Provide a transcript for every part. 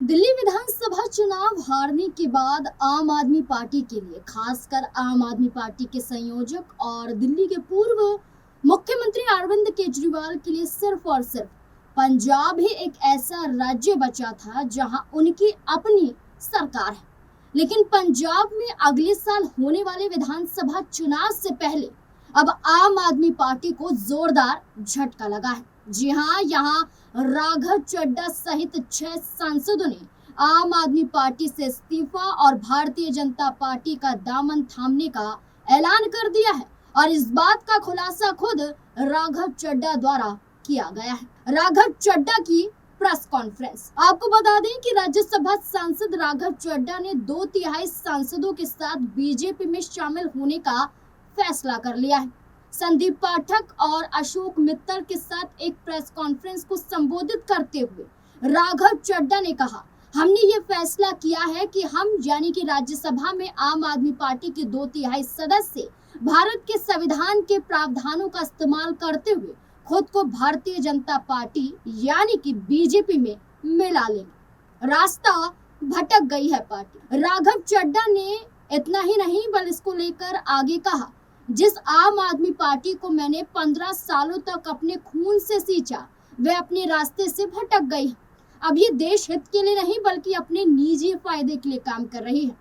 दिल्ली विधानसभा चुनाव हारने के बाद आम आदमी पार्टी के लिए, खासकर आम आदमी पार्टी के संयोजक और दिल्ली के पूर्व मुख्यमंत्री अरविंद केजरीवाल के लिए सिर्फ और सिर्फ पंजाब ही एक ऐसा राज्य बचा था जहां उनकी अपनी सरकार है। लेकिन पंजाब में अगले साल होने वाले विधानसभा चुनाव से पहले अब आम आदमी पार्टी को जोरदार झटका लगा है। जी हाँ, यहाँ राघव चड्ढा सहित 6 सांसदों ने आम आदमी पार्टी से इस्तीफा और भारतीय जनता पार्टी का दामन थामने का ऐलान कर दिया है। और इस बात का खुलासा खुद राघव चड्ढा द्वारा किया गया है। राघव चड्ढा की प्रेस कॉन्फ्रेंस। आपको बता दें कि राज्यसभा सांसद राघव चड्ढा ने 2/3 सांसदों के साथ बीजेपी में शामिल होने का फैसला कर लिया है। संदीप पाठक और अशोक मित्तल के साथ एक प्रेस कॉन्फ्रेंस को संबोधित करते हुए राघव चड्ढा ने कहा, हमने ये फैसला किया है कि हम यानी कि राज्यसभा में आम आदमी पार्टी के 2/3 सदस्य भारत के संविधान के प्रावधानों का इस्तेमाल करते हुए खुद को भारतीय जनता पार्टी यानी कि बीजेपी में मिला लेंगे। रास्ता भटक गई है पार्टी। राघव चड्ढा ने इतना ही नहीं बल्कि इसको लेकर आगे कहा, जिस आम आदमी पार्टी को मैंने 15 सालों तक अपने खून से सींचा वह अपने रास्ते से भटक गई। अब ये देश हित के लिए नहीं बल्कि अपने निजी फायदे के लिए काम कर रही है।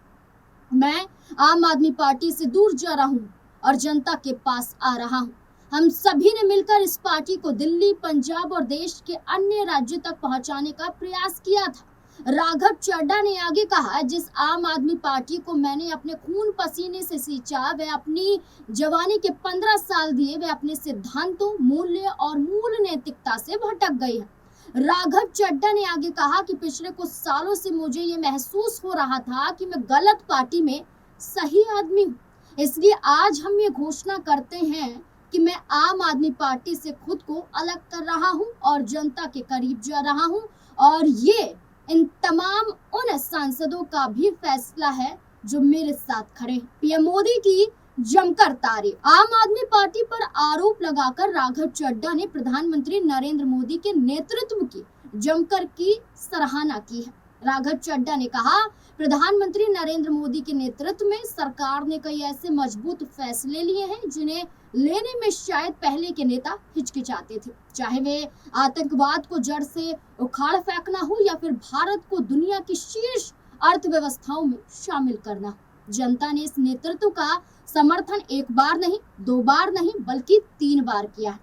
मैं आम आदमी पार्टी से दूर जा रहा हूँ और जनता के पास आ रहा हूँ। हम सभी ने मिलकर इस पार्टी को दिल्ली, पंजाब और देश के अन्य राज्यों तक पहुंचाने का प्रयास किया था। राघव चड्ढा ने आगे कहा, जिस आम आदमी पार्टी को मैंने अपने खून पसीने से सींचा वह अपनी जवानी के 15 साल दिए, वह अपने सिद्धांतों, मूल्य और मूल नैतिकता से भटक गई है। राघव चड्ढा ने आगे कहा कि पिछले कुछ सालों से मुझे ये महसूस हो रहा था कि मैं गलत पार्टी में सही आदमी हूँ। इसलिए आज हम ये घोषणा करते हैं कि मैं आम आदमी पार्टी से खुद को अलग कर रहा हूँ और जनता के करीब जा रहा हूँ। और ये इन तमाम उन सांसदों का भी फैसला है जो मेरे साथ खड़े हैं। पीएम मोदी की जमकर तारीफ। आम आदमी पार्टी पर आरोप लगाकर राघव चड्ढा ने प्रधानमंत्री नरेंद्र मोदी के नेतृत्व की जमकर की सराहना की है। राघव चड्ढा ने कहा, प्रधानमंत्री नरेंद्र मोदी के नेतृत्व में सरकार ने कई ऐसे मजबूत फैसले लिए हैं जिन्हें लेने में शायद पहले के नेता हिचकिचाते थे, चाहे वे आतंकवाद को जड़ से उखाड़ फेंकना हो या फिर भारत को दुनिया की शीर्ष अर्थव्यवस्थाओं में शामिल करना। जनता ने इस नेतृत्व का समर्थन एक बार नहीं, 2 बार नहीं बल्कि 3 बार किया है।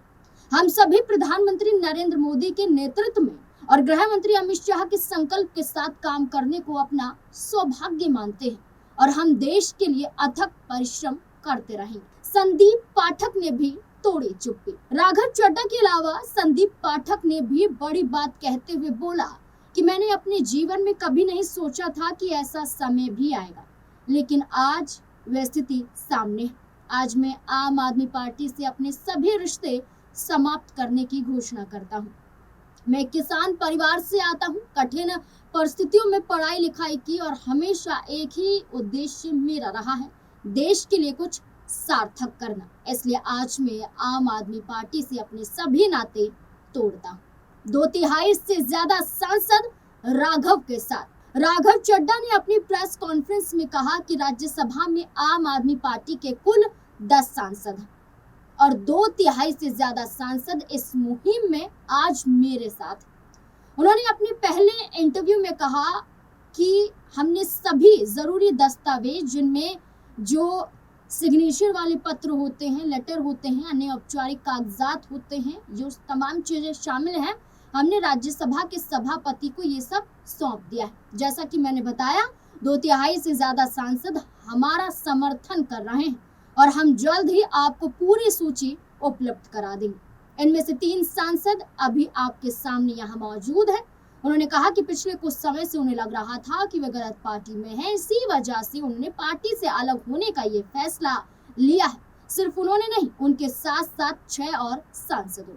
हम सभी प्रधानमंत्री नरेंद्र मोदी के नेतृत्व में और गृह मंत्री अमित शाह के संकल्प के साथ काम करने को अपना सौभाग्य मानते हैं और हम देश के लिए अथक परिश्रम करते रहेंगे। संदीप पाठक ने भी तोड़ी चुप्पी। राघव चड्ढा के अलावा संदीप पाठक ने भी बड़ी बात कहते हुए बोला कि मैंने अपने जीवन में कभी नहीं सोचा था कि ऐसा समय भी आएगा, लेकिन आज वह स्थिति सामने है। आज मैं आम आदमी पार्टी से अपने सभी रिश्ते समाप्त करने की घोषणा करता हूँ। मैं किसान परिवार से आता हूँ, कठिन परिस्थितियों में पढ़ाई लिखाई की और हमेशा एक ही उद्देश्य मेरा रहा है, देश के लिए कुछ सार्थक करना। इसलिए आज मैं आम आदमी पार्टी से अपने सभी नाते तोड़ता हूँ। 2/3 से ज्यादा सांसद राघव के साथ। राघव चड्ढा ने अपनी प्रेस कॉन्फ्रेंस में कहा कि राज्यसभा में आम आदमी पार्टी के कुल 10 सांसद हैं और 2/3 से ज्यादा सांसद इस मुहिम में आज मेरे साथ। उन्होंने अपने पहले इंटरव्यू में कहा कि हमने सभी जरूरी दस्तावेज, जिनमें जो सिग्नेचर वाले पत्र होते हैं, लेटर होते हैं, अन्य औपचारिक कागजात होते हैं, जो तमाम चीजें शामिल हैं, हमने राज्यसभा के सभापति को ये सब सौंप दिया है। जैसा कि मैंने बताया, 2/3 से ज्यादा सांसद हमारा समर्थन कर रहे हैं और हम जल्द ही आपको पूरी सूची उपलब्ध करा देंगे। इनमें से 3 सांसद अभी आपके सामने यहाँ मौजूद है। उन्होंने कहा कि पिछले कुछ समय से उन्हें लग रहा था कि वे गलत पार्टी में हैं, इसी वजह से उन्होंने पार्टी से अलग होने का ये फैसला लिया है। सिर्फ उन्होंने नहीं, उनके साथ साथ 6 और सांसदों।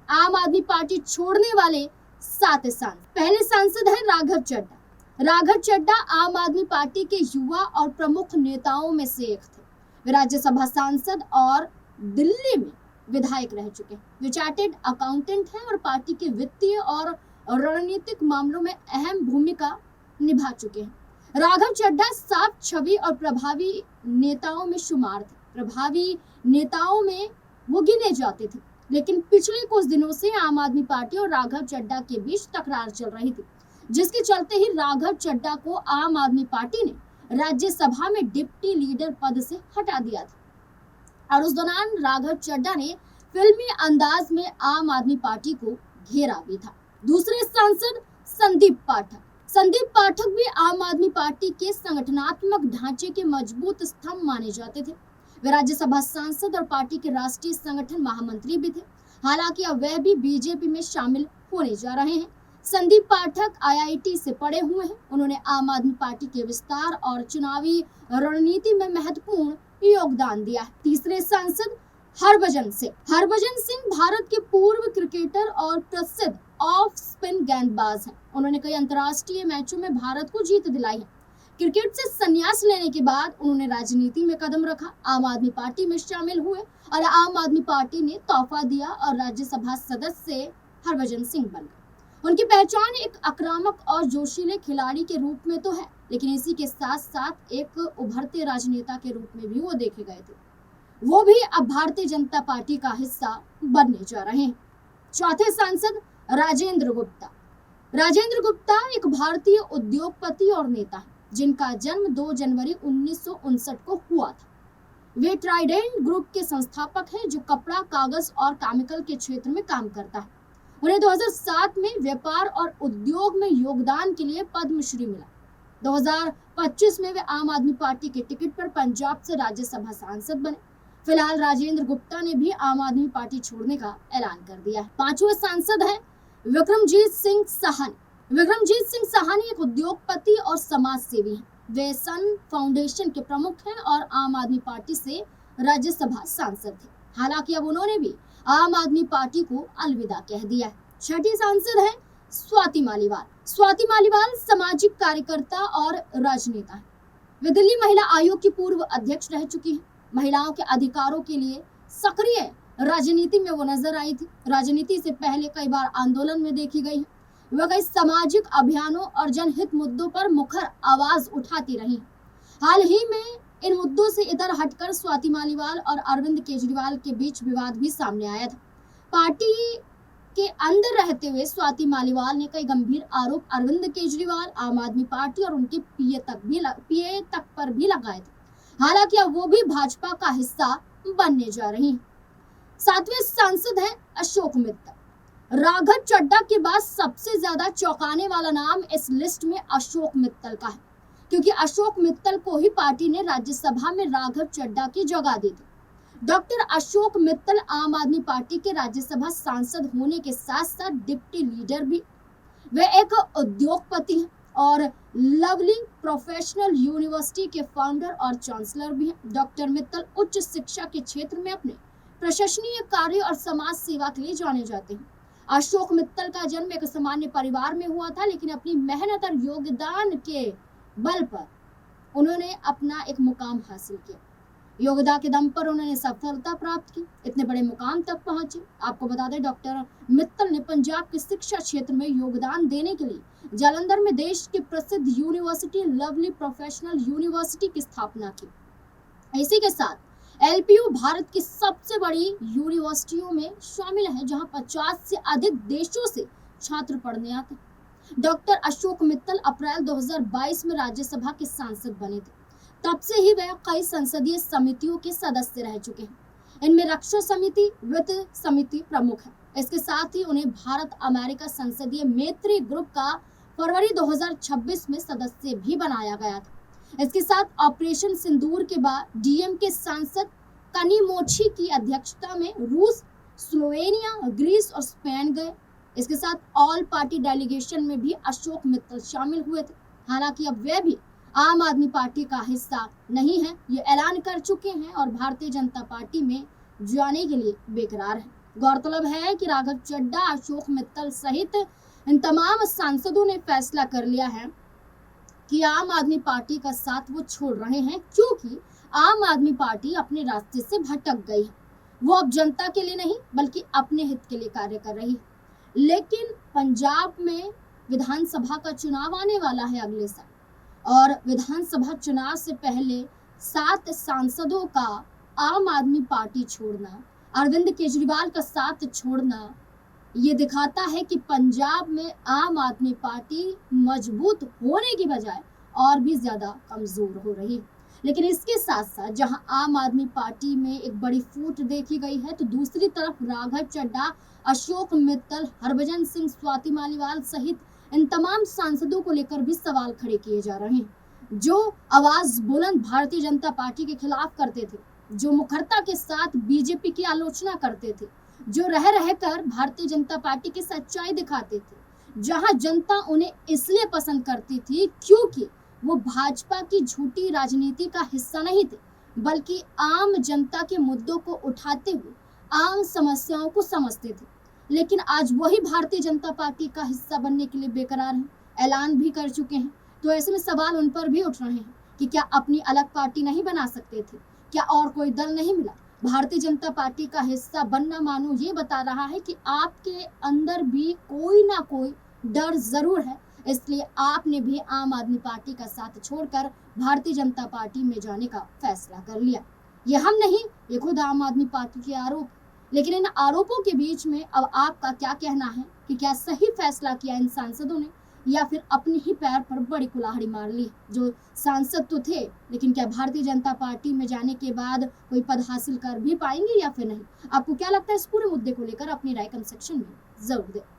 आम आदमी पार्टी छोड़ने वाले 7 सांसद। पहले सांसद हैं राघव चड्ढा। राघव चड्ढा आम आदमी पार्टी के युवा और प्रमुख नेताओं में से एक थे। वे राज्यसभा सांसद और दिल्ली में विधायक रह चुके हैं। वे चार्टेड अकाउंटेंट हैं और पार्टी के वित्तीय और रणनीतिक मामलों में अहम भूमिका निभा चुके हैं। राघव चड्ढा साफ छवि और प्रभावी नेताओं में शुमार थे। प्रभावी नेताओं में वो गिने जाते थे, लेकिन पिछले कुछ दिनों से आम आदमी पार्टी और राघव चड्ढा के बीच तकरार चल रही थी, जिसके चलते ही राघव चड्ढा को आम आदमी पार्टी ने राज्यसभा में डिप्टी लीडर पद से हटा दिया था और उस दौरान राघव चड्ढा ने फिल्मी अंदाज में आम आदमी पार्टी को घेरा भी था। दूसरे सांसद संदीप पाठक भी आम आदमी पार्टी के संगठनात्मक ढांचे के मजबूत स्तंभ माने जाते थे। वे राज्यसभा सांसद और पार्टी के राष्ट्रीय संगठन महामंत्री भी थे। हालांकि अब वह भी बीजेपी में शामिल होने जा रहे हैं। संदीप पाठक IIT से पढ़े हुए हैं। उन्होंने आम आदमी पार्टी के विस्तार और चुनावी रणनीति में महत्वपूर्ण योगदान दिया है। तीसरे सांसद हरभजन सिंह भारत के पूर्व क्रिकेटर और प्रसिद्ध ऑफ स्पिन गेंदबाज हैं। उन्होंने कई अंतर्राष्ट्रीय मैचों में भारत को जीत दिलाई है। क्रिकेट से संन्यास लेने के बाद उन्होंने राजनीति में कदम रखा, आम आदमी पार्टी में शामिल हुए और आम आदमी पार्टी ने तोहफा दिया और राज्यसभा सदस्य हरभजन सिंह बन गए। उनकी पहचान एक आक्रामक और जोशीले खिलाड़ी के रूप में तो है, लेकिन इसी के साथ साथ एक उभरते राजनेता के रूप में भी वो देखे गए थे। वो भी अब भारतीय जनता पार्टी का हिस्सा बनने जा रहे हैं। चौथे सांसद राजेंद्र गुप्ता एक भारतीय उद्योगपति और नेता है, जिनका जन्म 2 जनवरी 1959 को हुआ था। वे ट्राइडेंट ग्रुप के संस्थापक हैं, जो कपड़ा, कागज और केमिकल के क्षेत्र में काम करता है। उन्हें 2007 में व्यापार और उद्योग में योगदान के लिए पद्मश्री मिला। 2025 में वे आम आदमी पार्टी के टिकट पर पंजाब से राज्यसभा सांसद बने। फिलहाल राजेंद्र गुप्ता ने भी आम आदमी पार्टी छोड़ने का ऐलान कर दिया है। पांचवें सांसद हैं विक्रमजीत सिंह सहानी एक उद्योगपति और समाज सेवी हैं। वे सन फाउंडेशन के प्रमुख हैं और आम आदमी पार्टी से राज्यसभा सांसद थे। हालांकि अब उन्होंने भी आम आदमी पार्टी को अलविदा कह दिया है। छठी सांसद है स्वाति मालीवाल सामाजिक कार्यकर्ता और राजनेता है। वे दिल्ली महिला आयोग की पूर्व अध्यक्ष रह चुकी हैं। महिलाओं के अधिकारों के लिए सक्रिय राजनीति में वो नजर आई थी। राजनीति से पहले कई बार आंदोलन में देखी गई है। वह कई सामाजिक अभियानों और जनहित मुद्दों पर मुखर आवाज उठाती रही। हाल ही में इन मुद्दों से इधर हटकर स्वाति मालीवाल और अरविंद केजरीवाल के बीच विवाद भी सामने आया था। पार्टी के अंदर रहते हुए स्वाति मालीवाल ने कई गंभीर आरोप अरविंद केजरीवाल, आम आदमी पार्टी और उनके पीए तक पर भी लगाए थे। हालांकि अब वो भी भाजपा का हिस्सा बनने जा रही हैं। सातवें सांसद हैं अशोक मित्तल। राघव चड्ढा के बाद सबसे ज्यादा चौंकाने वाला नाम इस लिस्ट में अशोक मित्तल का है, क्योंकि अशोक मित्तल को ही पार्टी ने राज्यसभा में राघव चड्ढा की जगह दी थी। डॉक्टर अशोक मित्तल आम आदमी पार्टी के राज्यसभा सांसद होने के साथ साथ डिप्टी लीडर भी। वे एक उद्योगपति हैं और लवली प्रोफेशनल यूनिवर्सिटी के फाउंडर और चांसलर भी हैं। डॉक्टर मित्तल उच्च शिक्षा के क्षेत्र में अपने प्रशंसनीय कार्य और समाज सेवा के लिए जाने जाते हैं। अशोक मित्तल का जन्म एक सामान्य परिवार में हुआ था, लेकिन अपनी मेहनत और योगदान के बल पर उन्होंने अपना एक मुकाम हासिल किया। योग्यता के दम पर उन्होंने सफलता प्राप्त की, इतने बड़े मुकाम तक पहुंचे। आपको बता दें, डॉक्टर मित्तल ने पंजाब के शिक्षा क्षेत्र में योगदान देने के लिए जालंधर में देश की प्रसिद्ध यूनिवर्सिटी लवली प्रोफेशनल यूनिवर्सिटी की स्थापना की। इसी के साथ LPU भारत की सबसे बड़ी यूनिवर्सिटियों में शामिल है, जहां 50 से अधिक देशों से छात्र पढ़ने आते हैं। डॉक्टर अशोक मित्तल अप्रैल 2022 में राज्यसभा के सांसद बने थे। तब से ही वह कई संसदीय समितियों के सदस्य रह चुके हैं। इनमें रक्षा समिति, वित्त समिति प्रमुख है। इसके साथ ही उन्हें भारत अमेरिका संसदीय मैत्री ग्रुप का फरवरी 2026 में सदस्य भी बनाया गया था। इसके साथ ऑपरेशन सिंदूर के बाद DM के सांसद कनिमोछी की अध्यक्षता में रूस, स्लोवेनिया, ग्रीस और स्पेन गए। इसके साथ ऑल पार्टी डेलीगेशन में भी अशोक मित्तल शामिल हुए थे। हालांकि अब वे भी आम आदमी पार्टी का हिस्सा नहीं है, ये ऐलान कर चुके हैं और भारतीय जनता पार्टी में जाने के लिए बेकरार है। गौरतलब है कि राघव चड्ढा, अशोक मित्तल सहित इन तमाम सांसदों ने फैसला कर लिया है कि आम आदमी पार्टी का साथ वो छोड़ रहे हैं, क्योंकि आम आदमी पार्टी अपने रास्ते से भटक गई है। वो अब जनता के लिए नहीं बल्कि अपने हित के लिए कार्य कर रही है। लेकिन पंजाब में विधानसभा का चुनाव आने वाला है अगले साल, और विधानसभा चुनाव से पहले 7 सांसदों का आम आदमी पार्टी छोड़ना, अरविंद केजरीवाल का साथ छोड़ना, ये दिखाता है कि पंजाब में आम आदमी पार्टी मजबूत होने की बजाय और भी ज्यादा कमजोर हो रही है। लेकिन इसके साथ साथ जहां आम आदमी पार्टी में एक बड़ी फूट देखी गई है, तो दूसरी तरफ राघव चड्ढा, अशोक मित्तल, हरभजन सिंह, स्वाति मालीवाल सहित इन तमाम सांसदों को लेकर भी सवाल खड़े किए जा रहे हैं, जो आवाज बुलंद भारतीय जनता पार्टी के खिलाफ करते थे, जो मुखरता के साथ बीजेपी की आलोचना करते थे, जो रह रहकर भारतीय जनता पार्टी की सच्चाई दिखाते थे, जहां जनता उन्हें इसलिए पसंद करती थी क्योंकि वो भाजपा की झूठी राजनीति का हिस्सा नहीं थे, बल्कि आम जनता के मुद्दों को उठाते हुए आम समस्याओं को समझते थे। लेकिन आज वही भारतीय जनता पार्टी का हिस्सा बनने के लिए बेकरार हैं, ऐलान भी कर चुके हैं। तो ऐसे में सवाल उन पर भी उठ रहे हैं कि क्या अपनी अलग पार्टी नहीं बना सकते थे, क्या और कोई दल नहीं मिला? भारतीय जनता पार्टी का हिस्सा बनना मानो ये बता रहा है कि आपके अंदर भी कोई ना कोई डर जरूर है, इसलिए आपने भी आम आदमी पार्टी का साथ छोड़कर भारतीय जनता पार्टी में जाने का फैसला कर लिया। ये हम नहीं, ये खुद आम आदमी पार्टी के आरोप। लेकिन इन आरोपों के बीच में अब आपका क्या कहना है कि क्या सही फैसला किया इन सांसदों ने, या फिर अपने ही पैर पर बड़ी कुल्हाड़ी मार ली? जो सांसद तो थे, लेकिन क्या भारतीय जनता पार्टी में जाने के बाद कोई पद हासिल कर भी पाएंगे या फिर नहीं? आपको क्या लगता है इस पूरे मुद्दे को लेकर? अपनी राय कमेंट सेक्शन में जरूर दें।